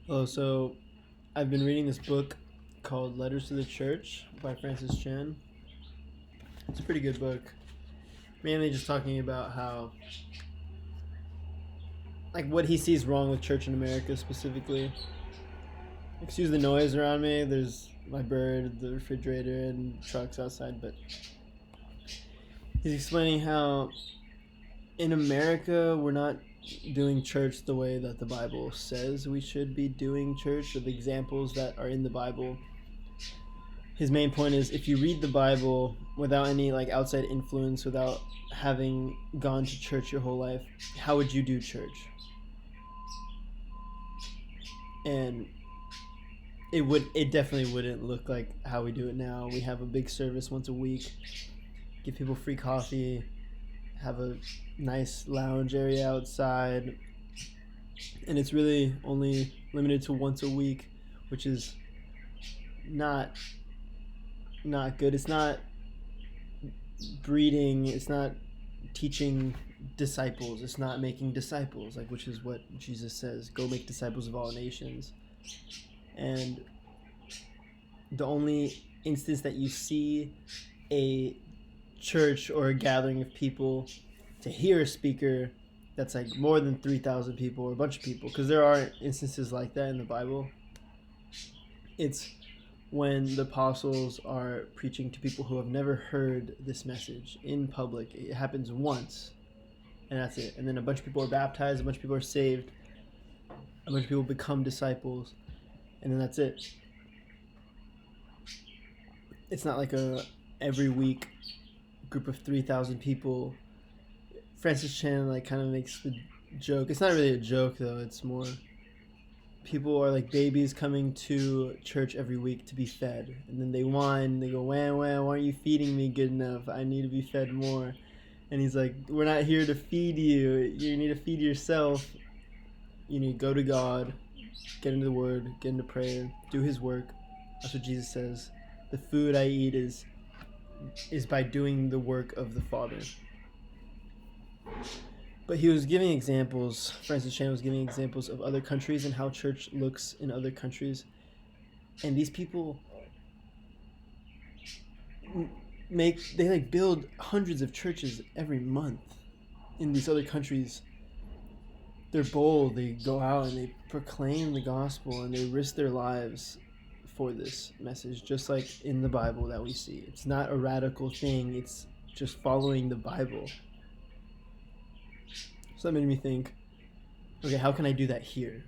Oh, so I've been reading this book called Letters to the Church by Francis Chan. It's a pretty good book. Mainly just talking about how, like, what he sees wrong with church in America specifically. Excuse the noise around me. There's my bird, the refrigerator, and trucks outside. But he's explaining how in America we're not doing church the way that the Bible says we should be doing church, or the examples that are in the Bible. His main point is if you read the Bible without any like outside influence, without having gone to church your whole life, how would you do church? And it definitely wouldn't look like how we do it now. We have a big service once a week, give people free coffee, have a nice lounge area outside, and it's really only limited to once a week, which is not not good. It's not breeding. It's not teaching disciples. It's not making disciples, like which is what Jesus says: "Go make disciples of all nations." And the only instance that you see a church or a gathering of people to hear a speaker that's like more than 3,000 people or a bunch of people, because there are instances like that in the Bible, it's when the apostles are preaching to people who have never heard this message in public. It happens once, and that's it. And then a bunch of people are baptized, a bunch of people are saved, a bunch of people become disciples, and then that's it. It's not like a every week group of 3,000 people. Francis Chan like kind of makes the joke. It's not really a joke though. It's more people are like babies coming to church every week to be fed, and then they whine. They go, "Wah wah! Why aren't you feeding me good enough? I need to be fed more." And he's like, "We're not here to feed you. You need to feed yourself. You need to go to God, get into the Word, get into prayer, do His work." That's what Jesus says. The food I eat is by doing the work of the Father. But he was giving examples. Francis Chan was giving examples of other countries and how church looks in other countries. And these people they like build hundreds of churches every month in these other countries. They're bold. They go out and they proclaim the gospel and they risk their lives for this message, just like in the Bible that we see. It's not a radical thing. It's just following the Bible. So that made me think, okay, how can I do that here?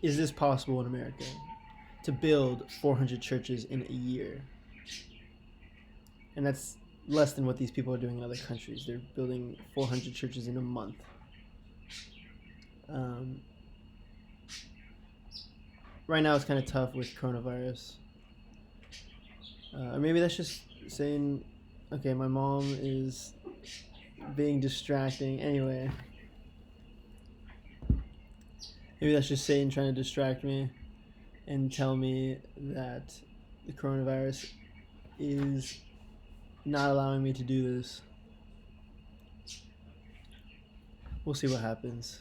Is this possible in America? To build 400 churches in a year. And that's less than what these people are doing in other countries. They're building 400 churches in a month. Right now it's kind of tough with coronavirus. Or maybe that's just saying, okay, my mom is being distracting. Anyway, maybe that's just Satan trying to distract me and tell me that the coronavirus is not allowing me to do this. We'll see what happens.